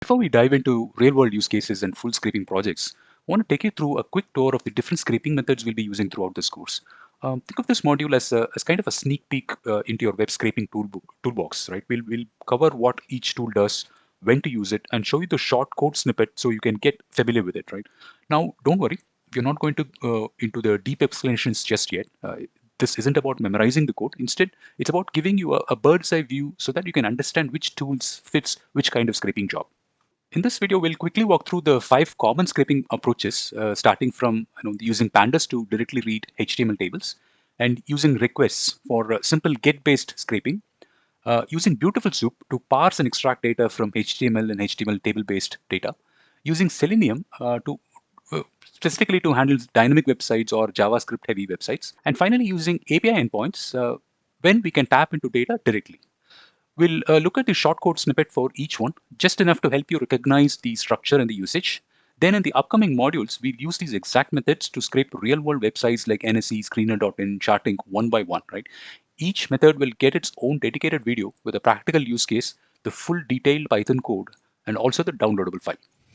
Before we dive into real-world use cases and full scraping projects, I want to take you through a quick tour of the different scraping methods we'll be using throughout this course. Think of this module as kind of a sneak peek into your web scraping toolbox, right? We'll cover what each tool does, when to use it, and show you the short code snippet so you can get familiar with it, right? Now, don't worry, we're not going to into the deep explanations just yet. This isn't about memorizing the code. Instead, it's about giving you a bird's eye view so that you can understand which tools fits which kind of scraping job. In this video, we'll quickly walk through the 5 common scraping approaches, starting from using pandas to directly read HTML tables, and using requests for simple get-based scraping, using Beautiful Soup to parse and extract data from HTML and HTML table-based data, using Selenium to specifically to handle dynamic websites or JavaScript-heavy websites, and finally using API endpoints when we can tap into data directly. We'll look at the short code snippet for each one, just enough to help you recognize the structure and the usage. Then in the upcoming modules, we'll use these exact methods to scrape real-world websites like NSE, Screener.in, Charting one by one, right? Each method will get its own dedicated video with a practical use case, the full detailed Python code, and also the downloadable file.